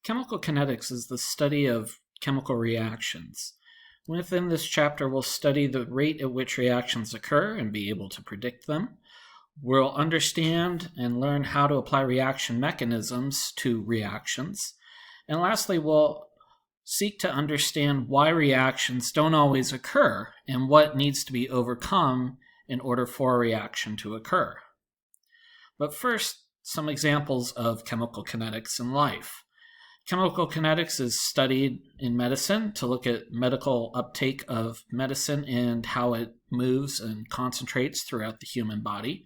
Chemical kinetics is the study of chemical reactions. Within this chapter, we'll study the rate at which reactions occur and be able to predict them. We'll understand and learn how to apply reaction mechanisms to reactions. And lastly, we'll seek to understand why reactions don't always occur and what needs to be overcome in order for a reaction to occur. But first, some examples of chemical kinetics in life. Chemical kinetics is studied in medicine to look at medical uptake of medicine and how it moves and concentrates throughout the human body.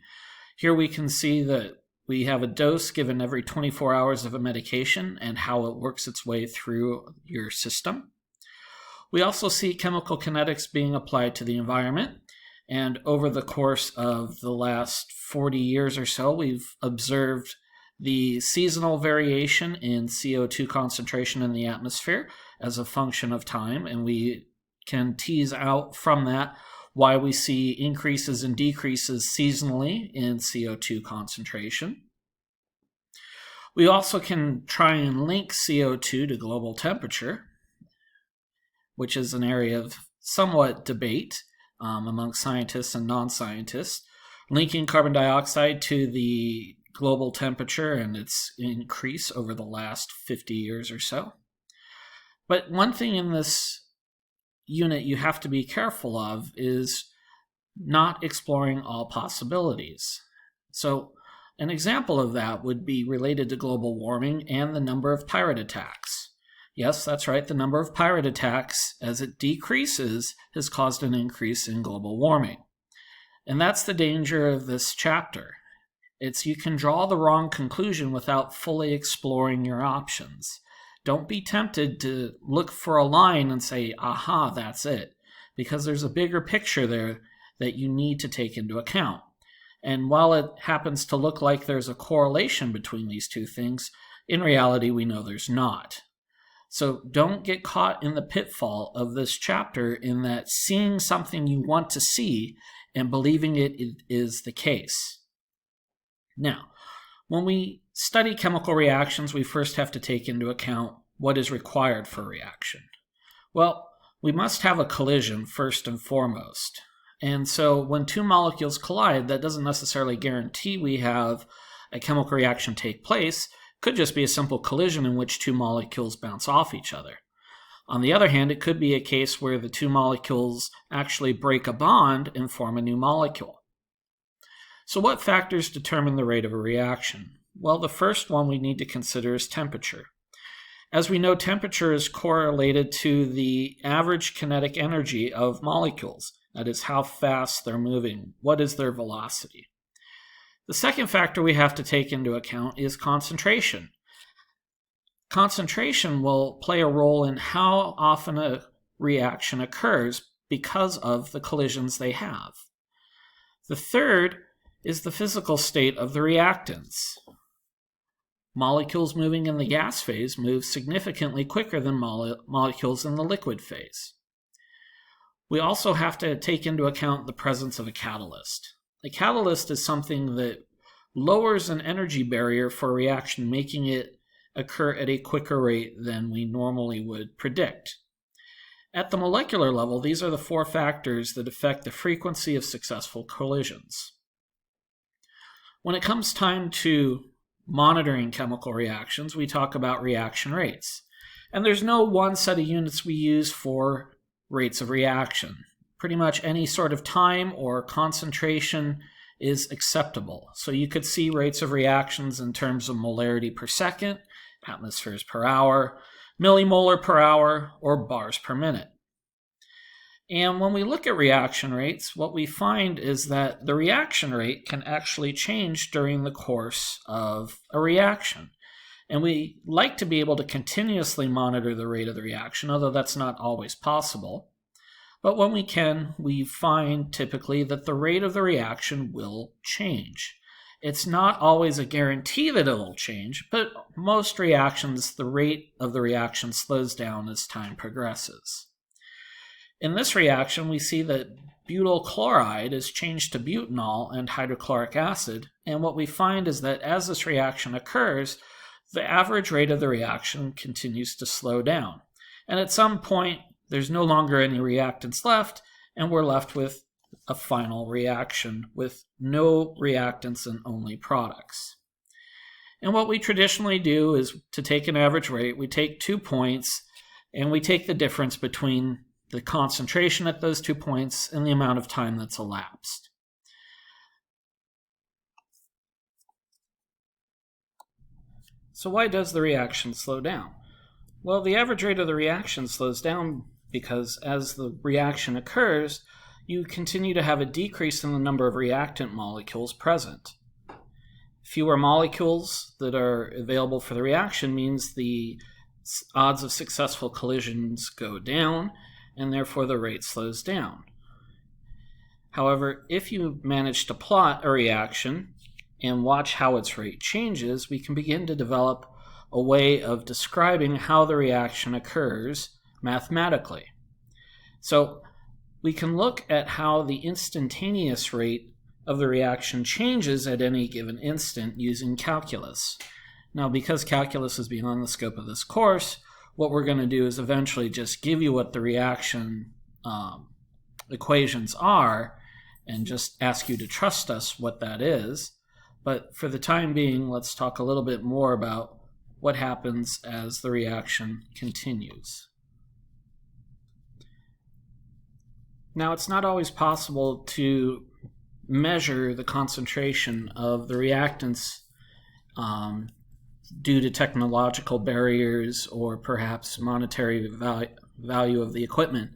Here we can see that we have a dose given every 24 hours of a medication and how it works its way through your system. We also see chemical kinetics being applied to the environment. And over the course of the last 40 years or so, we've observed the seasonal variation in CO2 concentration in the atmosphere as a function of time, and we can tease out from that why we see increases and decreases seasonally in CO2 concentration. We also can try and link CO2 to global temperature, which is an area of somewhat debate among scientists and non-scientists, linking carbon dioxide to the global temperature and its increase over the last 50 years or so. But one thing in this unit you have to be careful of is not exploring all possibilities. So an example of that would be related to global warming and the number of pirate attacks. Yes, that's right, the number of pirate attacks as it decreases has caused an increase in global warming. And that's the danger of this chapter. It's you can draw the wrong conclusion without fully exploring your options. Don't be tempted to look for a line and say, aha, that's it, because there's a bigger picture there that you need to take into account. And while it happens to look like there's a correlation between these two things, in reality we know there's not. So don't get caught in the pitfall of this chapter in that seeing something you want to see and believing it is the case. Now, when we study chemical reactions, we first have to take into account what is required for a reaction. Well, we must have a collision first and foremost. And so when two molecules collide, that doesn't necessarily guarantee we have a chemical reaction take place. It could just be a simple collision in which two molecules bounce off each other. On the other hand, it could be a case where the two molecules actually break a bond and form a new molecule. So what factors determine the rate of a reaction? Well, the first one we need to consider is temperature. As we know, temperature is correlated to the average kinetic energy of molecules. That is, how fast they're moving. What is their velocity? The second factor we have to take into account is concentration. Concentration will play a role in how often a reaction occurs because of the collisions they have. The third is the physical state of the reactants. Molecules moving in the gas phase move significantly quicker than molecules in the liquid phase. We also have to take into account the presence of a catalyst. A catalyst is something that lowers an energy barrier for a reaction, making it occur at a quicker rate than we normally would predict. At the molecular level, these are the four factors that affect the frequency of successful collisions. When it comes time to monitoring chemical reactions, we talk about reaction rates. And there's no one set of units we use for rates of reaction. Pretty much any sort of time or concentration is acceptable. So you could see rates of reactions in terms of molarity per second, atmospheres per hour, millimolar per hour, or bars per minute. And when we look at reaction rates, what we find is that the reaction rate can actually change during the course of a reaction. And we like to be able to continuously monitor the rate of the reaction, although that's not always possible. But when we can, we find typically that the rate of the reaction will change. It's not always a guarantee that it'll change, but most reactions, the rate of the reaction slows down as time progresses. In this reaction, we see that butyl chloride is changed to butanol and hydrochloric acid, and what we find is that as this reaction occurs, the average rate of the reaction continues to slow down. And at some point, there's no longer any reactants left, and we're left with a final reaction with no reactants and only products. And what we traditionally do is to take an average rate, we take 2 points, and we take the difference between the concentration at those 2 points and the amount of time that's elapsed. So why does the reaction slow down? Well, the average rate of the reaction slows down because as the reaction occurs, you continue to have a decrease in the number of reactant molecules present. Fewer molecules that are available for the reaction means the odds of successful collisions go down, and therefore the rate slows down. However, if you manage to plot a reaction and watch how its rate changes, we can begin to develop a way of describing how the reaction occurs mathematically. So we can look at how the instantaneous rate of the reaction changes at any given instant using calculus. Now, because calculus is beyond the scope of this course, what we're going to do is eventually just give you what the reaction equations are and just ask you to trust us what that is. But for the time being, let's talk a little bit more about what happens as the reaction continues. Now, it's not always possible to measure the concentration of the reactants due to technological barriers or perhaps monetary value of the equipment.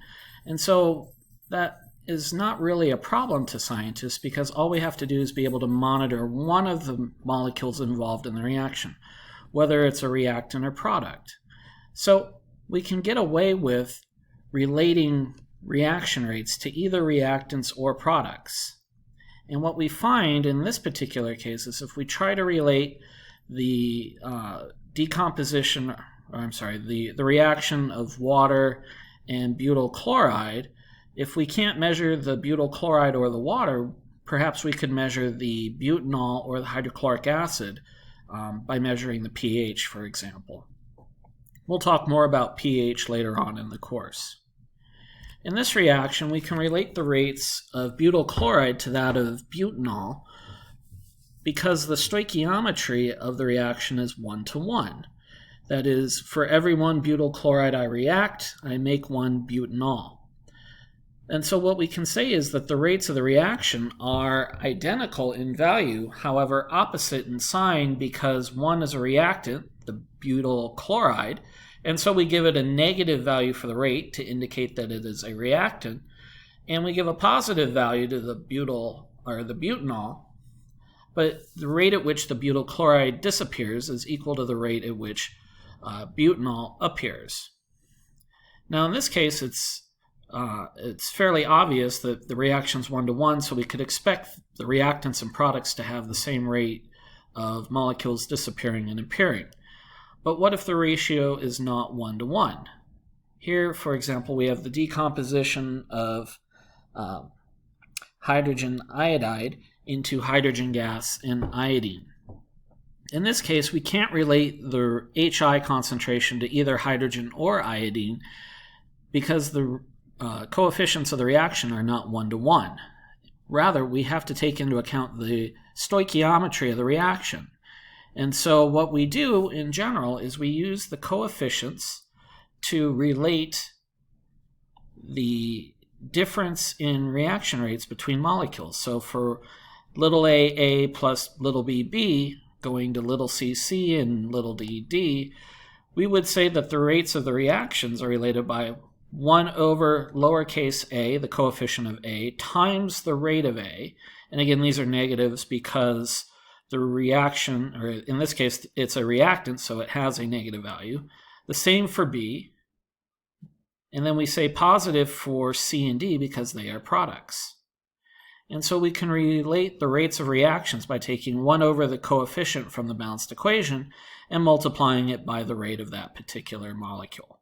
And so that is not really a problem to scientists because all we have to do is be able to monitor one of the molecules involved in the reaction, whether it's a reactant or product. So we can get away with relating reaction rates to either reactants or products. And what we find in this particular case is if we try to relate the the reaction of water and butyl chloride, if we can't measure the butyl chloride or the water, perhaps we could measure the butanol or the hydrochloric acid by measuring the pH, for example. We'll talk more about pH later on in the course. In this reaction, we can relate the rates of butyl chloride to that of butanol because the stoichiometry of the reaction is 1:1. That is, for every 1 butyl chloride I react, I make 1 butanol. And so what we can say is that the rates of the reaction are identical in value, however opposite in sign because one is a reactant, the butyl chloride, and so we give it a negative value for the rate to indicate that it is a reactant, and we give a positive value to the butyl or the butanol, but the rate at which the butyl chloride disappears is equal to the rate at which butanol appears. Now in this case, it's fairly obvious that the reaction is 1:1, so we could expect the reactants and products to have the same rate of molecules disappearing and appearing. But what if the ratio is not 1:1? Here, for example, we have the decomposition of hydrogen iodide into hydrogen gas and iodine. In this case, we can't relate the HI concentration to either hydrogen or iodine because the coefficients of the reaction are not 1:1. Rather, we have to take into account the stoichiometry of the reaction. And so what we do in general is we use the coefficients to relate the difference in reaction rates between molecules. So for little a plus little b going to little cc and little d, we would say that the rates of the reactions are related by 1 over lowercase a, the coefficient of a, times the rate of a. And again, these are negatives because the reaction, or in this case, it's a reactant, so it has a negative value. The same for B. And then we say positive for C and D because they are products. And so we can relate the rates of reactions by taking 1 over the coefficient from the balanced equation and multiplying it by the rate of that particular molecule.